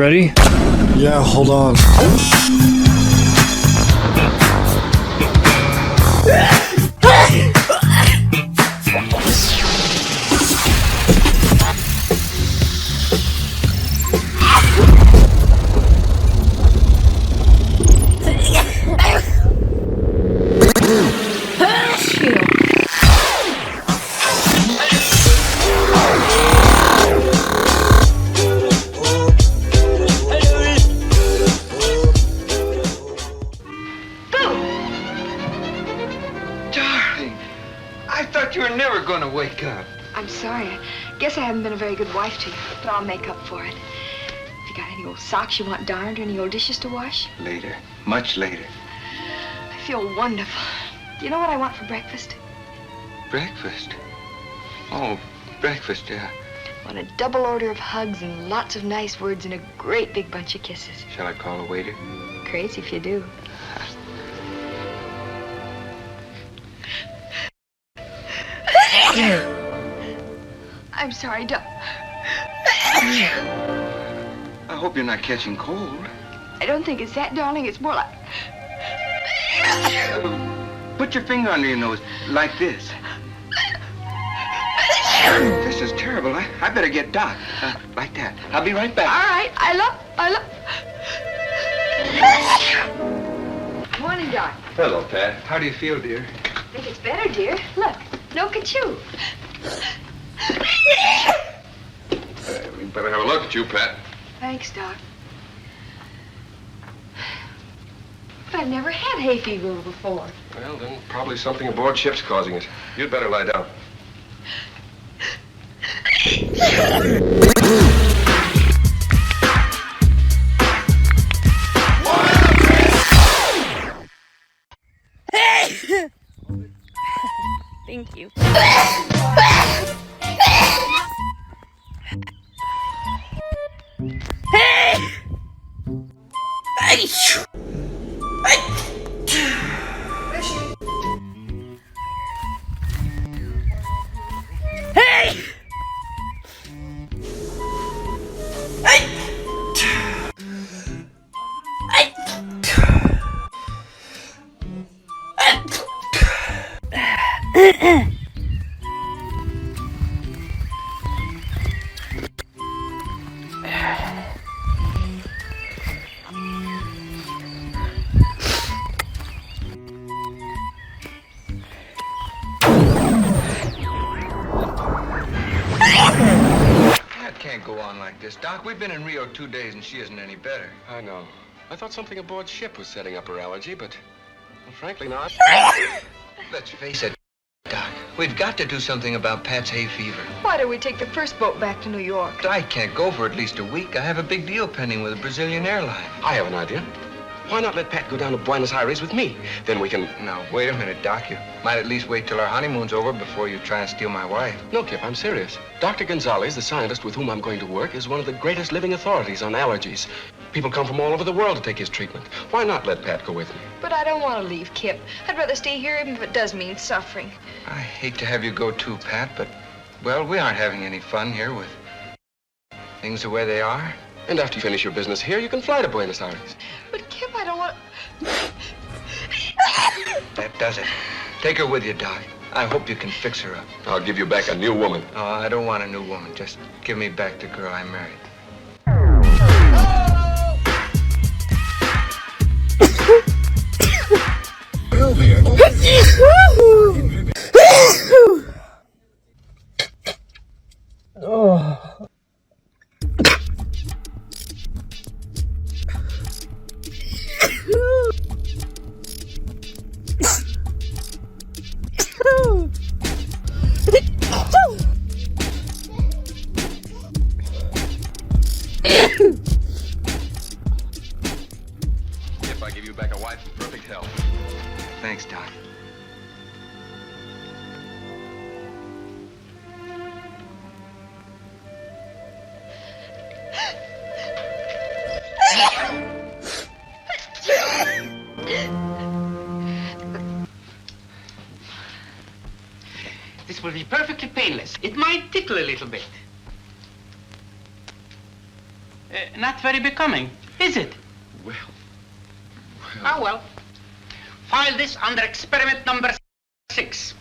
ready? Yeah, hold on. Wake up. I'm sorry. I guess I haven't been a very good wife to you, but I'll make up for it. Have you got any old socks you want darned or any old dishes to wash? Later. Much later. I feel wonderful. Do you know what I want for breakfast? Breakfast? Oh, breakfast, yeah. I want a double order of hugs and lots of nice words and a great big bunch of kisses. Shall I call a waiter? Crazy if you do. I'm sorry, Doc. I hope you're not catching cold. I don't think it's that, darling. It's more like... Put your finger under your nose, like this. This is terrible. I better get Doc. Like that. I'll be right back. All right. I love... Morning, Doc. Hello, Pat. How do you feel, dear? I think it's better, dear. Look. No ka-choo. We better have a look at you, Pat. Thanks, Doc. But I've never had hay fever before. Well, then probably something aboard ship's causing it. You'd better lie down. Thank you. Doc, we've been in Rio 2 days and she isn't any better. I know. I thought something aboard ship was setting up her allergy, but well, frankly not. Let's face it, Doc. We've got to do something about Pat's hay fever. Why don't we take the first boat back to New York? I can't go for at least a week. I have a big deal pending with a Brazilian airline. I have an idea. Why not let Pat go down to Buenos Aires with me? Then we can... Now, wait a minute, Doc. You might at least wait till our honeymoon's over before you try and steal my wife. No, Kip, I'm serious. Dr. Gonzalez, the scientist with whom I'm going to work, is one of the greatest living authorities on allergies. People come from all over the world to take his treatment. Why not let Pat go with me? But I don't want to leave, Kip. I'd rather stay here even if it does mean suffering. I hate to have you go too, Pat, but, well, we aren't having any fun here with things the way they are. And after you finish your business here, you can fly to Buenos Aires. But, Kip, I don't want... That does it. Take her with you, Doc. I hope you can fix her up. I'll give you back a new woman. Oh, I don't want a new woman. Just give me back the girl I married. Oh. If I give you back a wife in perfect health. Thanks, Doc. This will be perfectly painless. It might tickle a little bit. Not very becoming, is it? Well. Ah, well. File this under experiment number 6.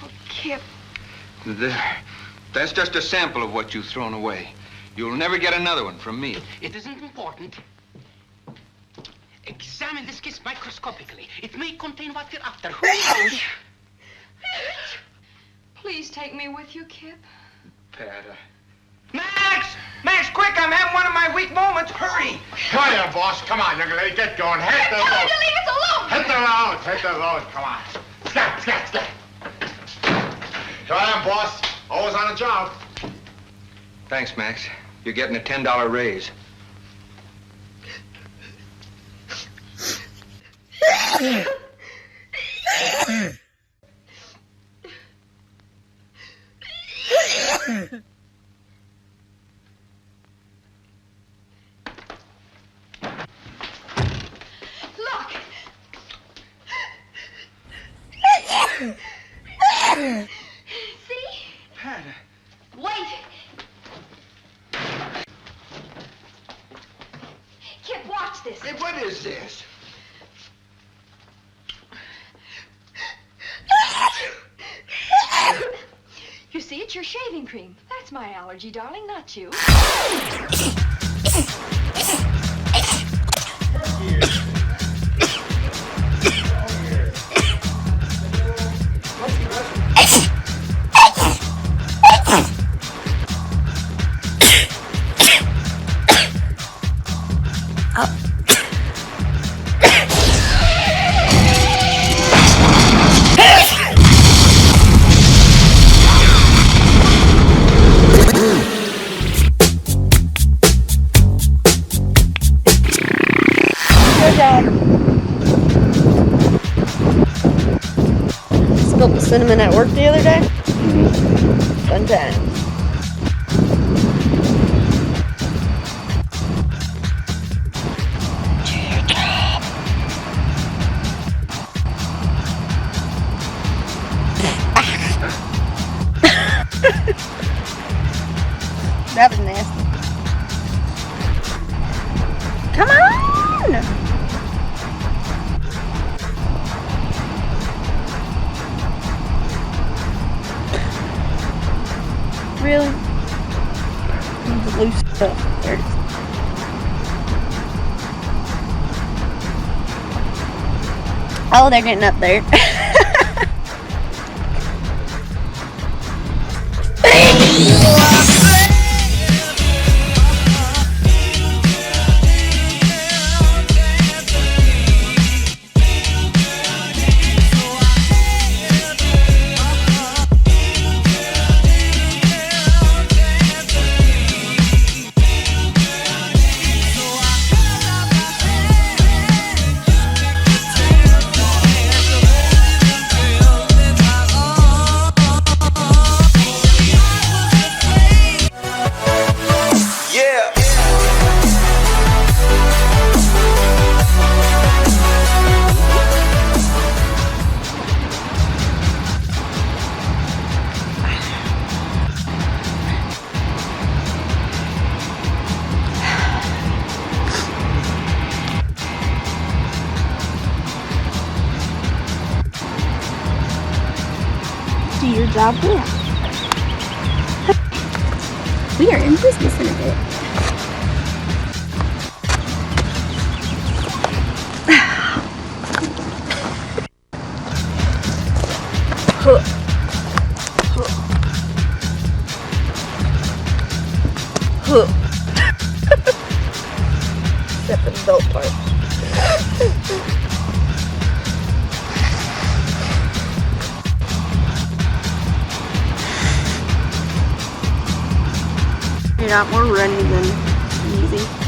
Oh, Kip. There. That's just a sample of what you've thrown away. You'll never get another one from me. It isn't important. Examine this kiss microscopically. It may contain what you're after. Who knows? Please take me with you, Kip. Pat, Max! Max, quick! I'm having one of my weak moments. Hurry! Come on, there, boss. Come on, young lady. Get going. Hit the load. Leave us alone! Hit the load. Hit the load. Come on. Scat, scat, scat. Here I am, boss. Always on a job. Thanks, Max. You're getting a $10 raise. Look! See? Pat, Wait! Kip, watch this. hey, what is this? You see, it's your shaving cream. That's my allergy, darling, not you. Spilled the cinnamon at work the other day. Fun time. That was nasty. Come on! Really? It's loose stuff. There it is. Oh, they're getting up there. Do your job well. We are in business in a bit. Except for the belt part. You're not more runny than easy.